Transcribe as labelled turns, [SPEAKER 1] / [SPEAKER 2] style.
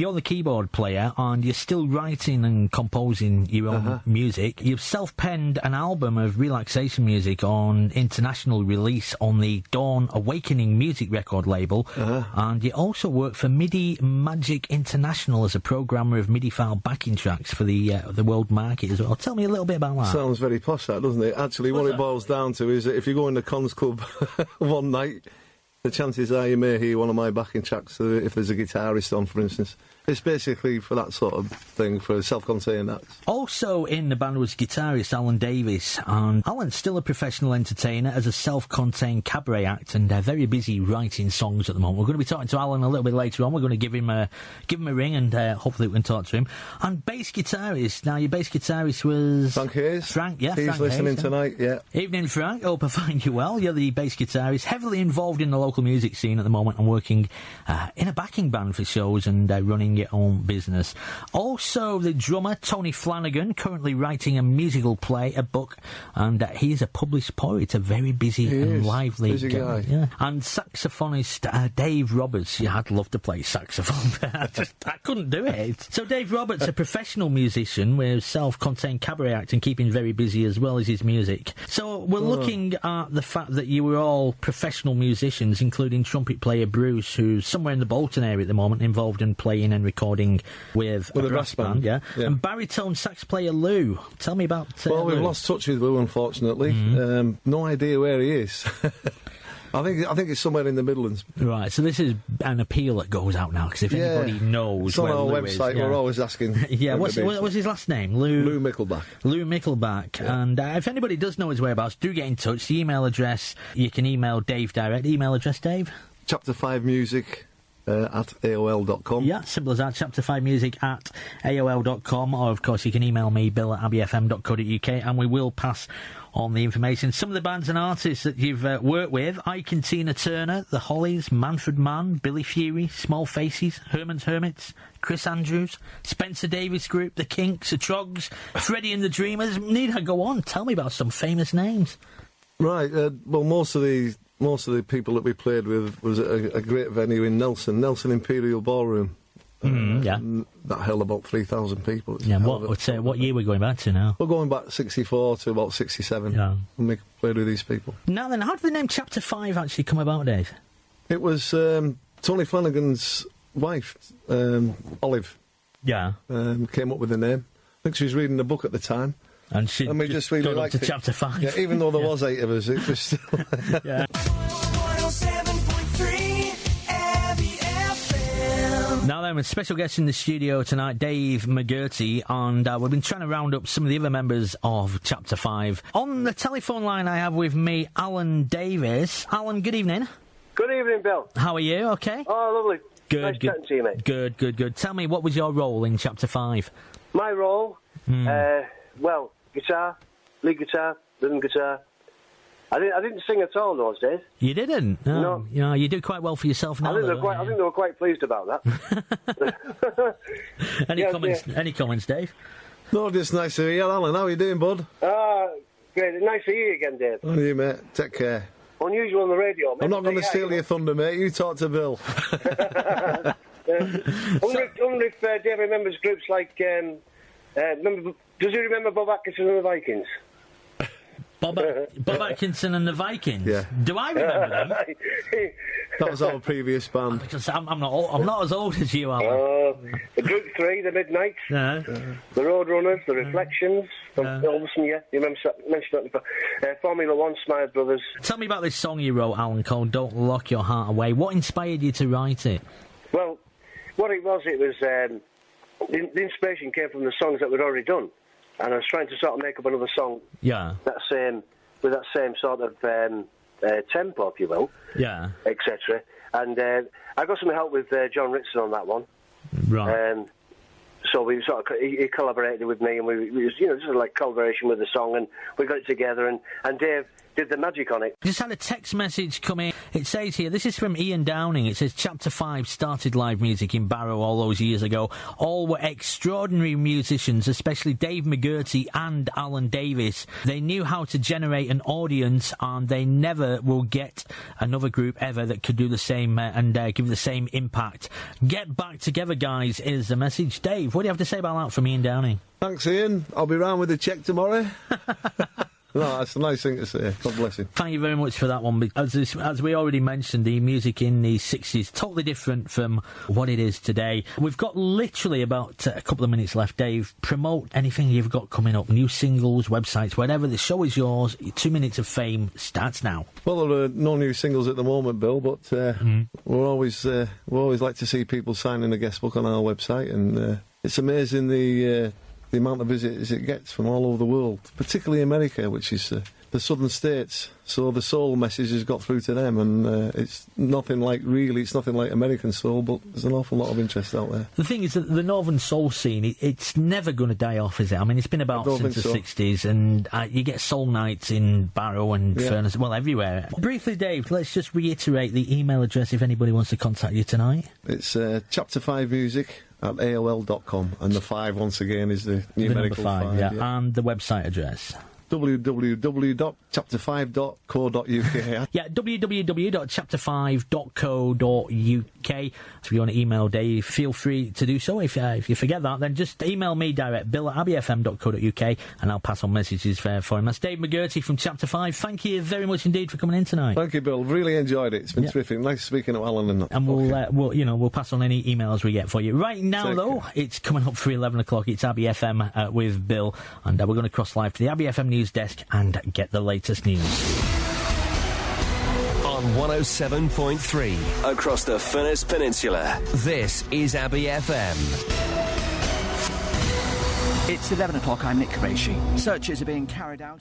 [SPEAKER 1] you're the keyboard player, and you're still writing and composing your own music. You've self-penned an album of relaxation music on international release on the Dawn Awakening music record label, and you also work for MIDI Magic International as a programmer of MIDI file backing tracks for the world market as well. Tell me a little bit about that.
[SPEAKER 2] Sounds very posh, that, doesn't it? Actually, what it boils down to is that if you go in the Cons Club one night, the chances are you may hear one of my backing tracks if there's a guitarist on, for instance. It's basically for that sort of thing, for self-contained acts.
[SPEAKER 1] Also in the band was guitarist Allan Davies, and Alan's still a professional entertainer as a self-contained cabaret act, and they're very busy writing songs at the moment. We're going to be talking to Alan a little bit later on. We're going to give him a ring, and hopefully we can talk to him. And bass guitarist, now your bass guitarist was...
[SPEAKER 2] Frank Hayes.
[SPEAKER 1] Frank, yeah.
[SPEAKER 2] He's
[SPEAKER 1] Frank
[SPEAKER 2] listening
[SPEAKER 1] Hayes,
[SPEAKER 2] tonight, yeah.
[SPEAKER 1] Evening, Frank. Hope I find you well. You're the bass guitarist, heavily involved in the local music scene at the moment and working in a backing band for shows and running your own business. Also, the drummer, Tony Flanagan, currently writing a musical play, a book, and he's a published poet, a very busy and lively
[SPEAKER 2] guy.
[SPEAKER 1] Yeah. And saxophonist Dave Roberts. Yeah, I'd love to play saxophone, but I couldn't do it. So Dave Roberts, a professional musician with self-contained cabaret act and keeping very busy as well as his music. So we're looking at the fact that you were all professional musicians, including trumpet player Bruce, who's somewhere in the Bolton area at the moment, involved in playing and recording with a brass band, yeah. And baritone sax player Lou. Tell me about
[SPEAKER 2] Well, we've
[SPEAKER 1] Lou.
[SPEAKER 2] lost touch with Lou, unfortunately. No idea where he is. I think it's somewhere in the Midlands.
[SPEAKER 1] Right, so this is an appeal that goes out now, because if anybody knows
[SPEAKER 2] it's on
[SPEAKER 1] where
[SPEAKER 2] our
[SPEAKER 1] Lou
[SPEAKER 2] website,
[SPEAKER 1] is,
[SPEAKER 2] we're always asking.
[SPEAKER 1] What's his last name?
[SPEAKER 2] Lou Mickleback.
[SPEAKER 1] Lou Mickleback. Yeah. And if anybody does know his whereabouts, do get in touch. The email address, you can email Dave direct. Email address, Dave?
[SPEAKER 2] Chapter 5 Music at AOL.com.
[SPEAKER 1] Yeah, simple as that. Chapter 5 Music at AOL.com. Or, of course, you can email me, Bill at abbeyfm.co.uk, and we will pass on the information. Some of the bands and artists that you've worked with: Ike and Tina Turner, The Hollies, Manfred Mann, Billy Fury, Small Faces, Herman's Hermits, Chris Andrews, Spencer Davis Group, The Kinks, The Trogs, Freddie and the Dreamers. Need I go on? Tell me about some famous names.
[SPEAKER 2] Right, well, most of the people that we played with was at a great venue in Nelson Imperial Ballroom. That held about 3,000 people.
[SPEAKER 1] Yeah, what year we're going back to now?
[SPEAKER 2] We're going back 64 to about 67 when we played with these people.
[SPEAKER 1] Now then, how did the name Chapter 5 actually come about, Dave?
[SPEAKER 2] It was Tony Flanagan's wife, Olive.
[SPEAKER 1] Yeah.
[SPEAKER 2] Came up with the name. I think she was reading the book at the time.
[SPEAKER 1] And we
[SPEAKER 2] just really liked
[SPEAKER 1] it. Chapter 5.
[SPEAKER 2] Yeah, even though there was 8 of us, it was still...
[SPEAKER 1] Yeah.
[SPEAKER 3] 107.3 Abbey FM.
[SPEAKER 1] Now then, with special guest in the studio tonight, Dave Mcgerty, and we've been trying to round up some of the other members of Chapter 5. On the telephone line I have with me Allan Davies. Alan, good evening.
[SPEAKER 4] Good evening, Bill.
[SPEAKER 1] How are you? Okay?
[SPEAKER 4] Oh, lovely.
[SPEAKER 1] Good,
[SPEAKER 4] nice chatting to you, mate.
[SPEAKER 1] Good. Tell me, what was your role in Chapter 5?
[SPEAKER 4] My role? Well, guitar, lead guitar, rhythm guitar. I didn't sing at all in those days.
[SPEAKER 1] You didn't?
[SPEAKER 4] No.
[SPEAKER 1] No, you do quite well for yourself now.
[SPEAKER 4] I think they were quite pleased about that.
[SPEAKER 1] Any comments, Dave?
[SPEAKER 2] No, just nice to hear you, Alan. How are you doing, bud?
[SPEAKER 4] Great. Nice to hear you again, Dave.
[SPEAKER 2] How are you, mate? Take care.
[SPEAKER 4] Unusual on the radio, mate.
[SPEAKER 2] I'm not going to steal your thunder, mate. You talk to Bill.
[SPEAKER 4] I wonder if Dave remembers groups like... does he remember Bob Atkinson and the Vikings?
[SPEAKER 1] Bob Atkinson and the Vikings?
[SPEAKER 2] Yeah.
[SPEAKER 1] Do I remember them?
[SPEAKER 2] That was our previous band.
[SPEAKER 1] Because I'm not as old as you are.
[SPEAKER 4] The Group 3, the Midnights, the Roadrunners, the Reflections, from Elvison, you remember mentioned that before. Formula 1, Smile Brothers.
[SPEAKER 1] Tell me about this song you wrote, Alan, called Don't Lock Your Heart Away. What inspired you to write it?
[SPEAKER 4] Well, what it was the inspiration came from the songs that we'd already done. And I was trying to sort of make up another song with that same sort of tempo, if you will, etc. And I got some help with John Ritson on that one.
[SPEAKER 1] Right.
[SPEAKER 4] So we sort of, he collaborated with me, and we was, just like collaboration with the song, and we got it together, and Dave did the magic on it.
[SPEAKER 1] Just had a text message come in. It says here, this is from Ian Downing. It says, Chapter 5 started live music in Barrow all those years ago. All were extraordinary musicians, especially Dave Mcgerty and Allan Davies. They knew how to generate an audience, and they never will get another group ever that could do the same and give the same impact. Get back together, guys, is the message. Dave, what do you have to say about that from Ian Downing?
[SPEAKER 2] Thanks, Ian. I'll be round with a cheque tomorrow. No, that's a nice thing to say. God bless him.
[SPEAKER 1] Thank you very much for that one. As we already mentioned, the music in the 60s, totally different from what it is today. We've got literally about a couple of minutes left. Dave, promote anything you've got coming up. New singles, websites, whatever. The show is yours. 2 minutes of fame starts now.
[SPEAKER 2] Well, there are no new singles at the moment, Bill, but we always like to see people signing a guest book on our website, and it's amazing the amount of visitors it gets from all over the world, particularly America, which is the southern states. So the soul message has got through to them, and it's nothing like American soul, but there's an awful lot of interest out there.
[SPEAKER 1] The thing is that the northern soul scene, it's never going to die off, is it? I mean, it's been about since the 60s, and you get soul nights in Barrow and Furness, well, everywhere. Briefly, Dave, let's just reiterate the email address if anybody wants to contact you tonight.
[SPEAKER 2] It's chapter5music@aol.com, and the 5 once again is the numerical 5,
[SPEAKER 1] yeah, and the website address.
[SPEAKER 2] www.chapter5.co.uk.
[SPEAKER 1] Yeah, www.chapter5.co.uk. So if you want to email Dave, feel free to do so. If you forget that, then just email me direct, bill@abbeyfm.co.uk, and I'll pass on messages for him. That's Dave Mcgerty from Chapter 5. Thank you very much indeed for coming in tonight.
[SPEAKER 2] Thank you, Bill. Really enjoyed it. It's been terrific. Nice speaking to Alan and that.
[SPEAKER 1] And we'll pass on any emails we get for you. Right now, though, it's coming up for 11 o'clock. It's Abbey FM with Bill, and we're going to cross live to the Abbey FM news desk and get the latest news.
[SPEAKER 5] On 107.3 across the Furness Peninsula, this is Abbey FM.
[SPEAKER 6] It's 11 o'clock. I'm Nick Qureshi. Searches are being carried out.